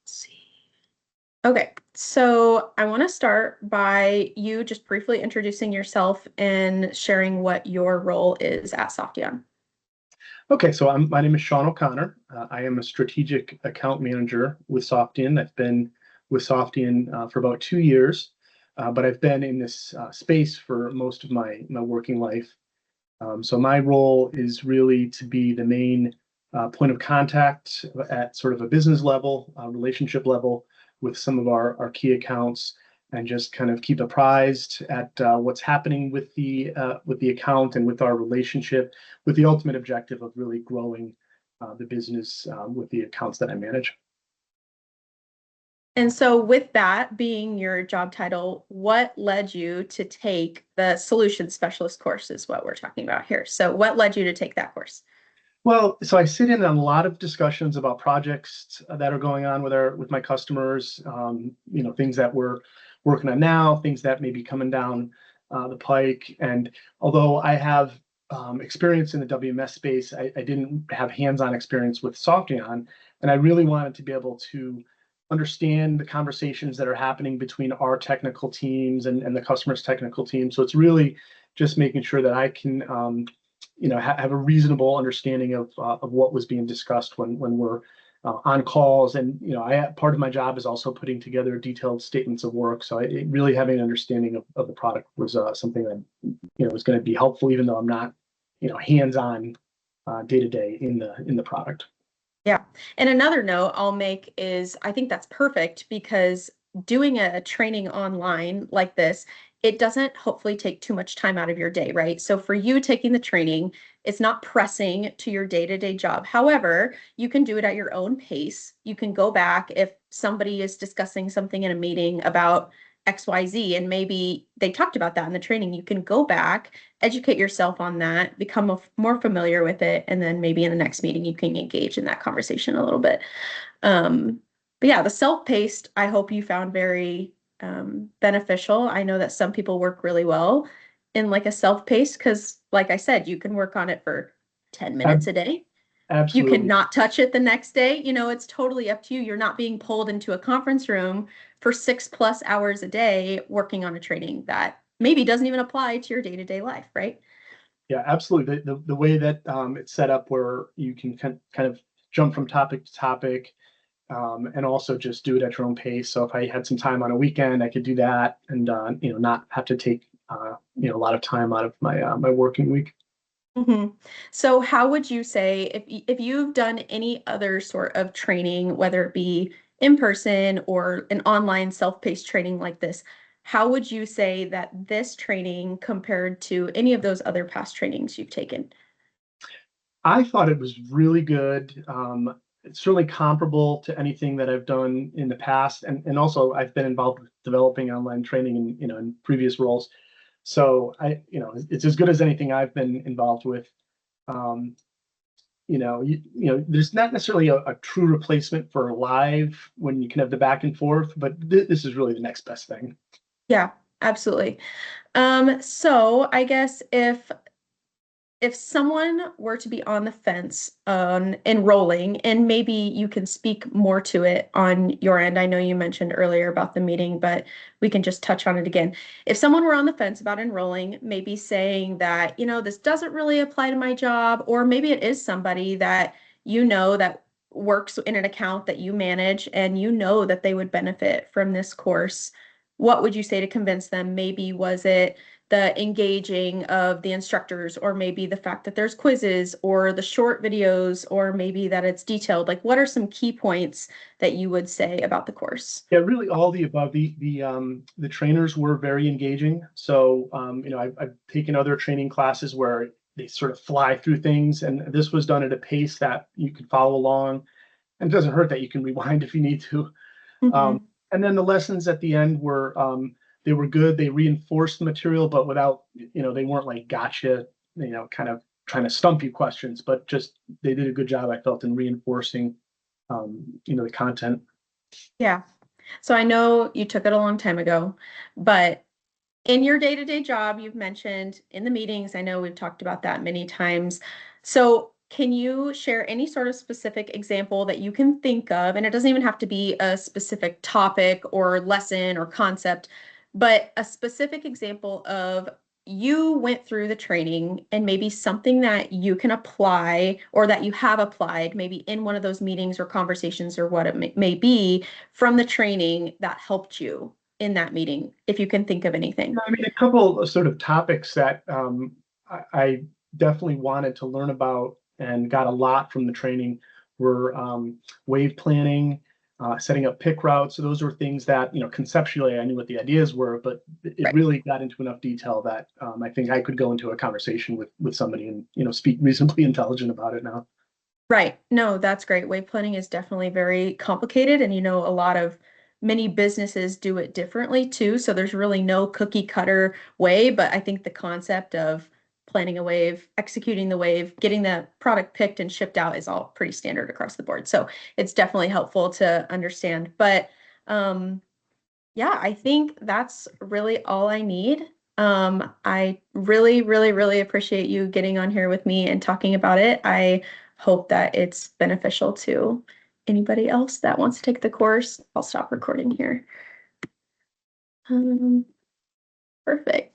see. Okay, so I want to start by you just briefly introducing yourself and sharing what your role is at Softeon. Okay, so my name is Sean O'Connor. I am a strategic account manager with Softeon. I've been with Softeon for about 2 years, but I've been in this space for most of my working life. So my role is really to be the main point of contact at sort of a business level, relationship level with some of our key accounts, and just kind of keep apprised at what's happening with the account and with our relationship, with the ultimate objective of really growing the business with the accounts that I manage. And so with that being your job title, what led you to take the Solutions Specialist course is what we're talking about here. So what led you to take that course? Well, so I sit in on a lot of discussions about projects that are going on with my customers, things that we're working on now, things that may be coming down the pike. And although I have experience in the WMS space, I didn't have hands-on experience with Softeon, and I really wanted to be able to understand the conversations that are happening between our technical teams and the customer's technical team. So it's really just making sure that I can have a reasonable understanding of what was being discussed when we're on calls. And part of my job is also putting together detailed statements of work. So really having an understanding of the product was something that was going to be helpful, even though I'm not hands-on day to day in the product. Yeah. And another note I'll make is I think that's perfect because doing a training online like this, it doesn't hopefully take too much time out of your day, right? So for you taking the training, it's not pressing to your day-to-day job. However, you can do it at your own pace. You can go back if somebody is discussing something in a meeting about XYZ, and maybe they talked about that in the training. You can go back, educate yourself on that, become more familiar with it, and then maybe in the next meeting you can engage in that conversation a little bit. But yeah, the self-paced, I hope you found very beneficial. I know that some people work really well in like a self-paced because, like I said, you can work on it for 10 minutes a day. Absolutely. You cannot touch it the next day. It's totally up to you. You're not being pulled into a conference room for 6+ hours a day working on a training that maybe doesn't even apply to your day-to-day life, right? Yeah, absolutely. The way that it's set up where you can kind of jump from topic to topic, and also just do it at your own pace. So if I had some time on a weekend, I could do that and not have to take a lot of time out of my working week. Mm-hmm. So how would you say if you've done any other sort of training, whether it be in person or an online self-paced training like this, how would you say that this training compared to any of those other past trainings you've taken? I thought it was really good. It's certainly comparable to anything that I've done in the past, and also I've been involved with developing online training in previous roles. So it's as good as anything I've been involved with. Um, there's not necessarily a true replacement for live when you can have the back and forth, but this is really the next best thing. Yeah, absolutely. So I guess if someone were to be on the fence on enrolling, and maybe you can speak more to it on your end. I know you mentioned earlier about the meeting, but we can just touch on it again. If someone were on the fence about enrolling, maybe saying that, this doesn't really apply to my job, or maybe it is somebody that that works in an account that you manage and that they would benefit from this course, what would you say to convince them? Maybe was it the engaging of the instructors, or maybe the fact that there's quizzes or the short videos, or maybe that it's detailed? Like, what are some key points that you would say about the course? Yeah, really all the above. The trainers were very engaging. So I've taken other training classes where they sort of fly through things, and this was done at a pace that you could follow along, and it doesn't hurt that you can rewind if you need to. Mm-hmm. And then the lessons at the end were they were good. They reinforced the material, but without they weren't like gotcha, kind of trying to stump you questions, but just they did a good job, I felt, in reinforcing the content. Yeah. So I know you took it a long time ago, but in your day-to-day job, you've mentioned in the meetings, I know we've talked about that many times. So can you share any sort of specific example that you can think of? And it doesn't even have to be a specific topic or lesson or concept, but a specific example of you went through the training and maybe something that you can apply or that you have applied maybe in one of those meetings or conversations or what it may be from the training that helped you in that meeting, if you can think of anything. I mean, a couple of sort of topics that I definitely wanted to learn about and got a lot from the training were wave planning, setting up pick routes. So those were things that, conceptually I knew what the ideas were, but it Right. really got into enough detail that I think I could go into a conversation with somebody and, speak reasonably intelligent about it now. Right. No, that's great. Wave planning is definitely very complicated, and a lot of many businesses do it differently too. So there's really no cookie cutter way, but I think the concept of planning a wave, executing the wave, getting the product picked and shipped out is all pretty standard across the board. So it's definitely helpful to understand. But yeah, I think that's really all I need. I really, really, really appreciate you getting on here with me and talking about it. I hope that it's beneficial to anybody else that wants to take the course. I'll stop recording here. Um, Perfect.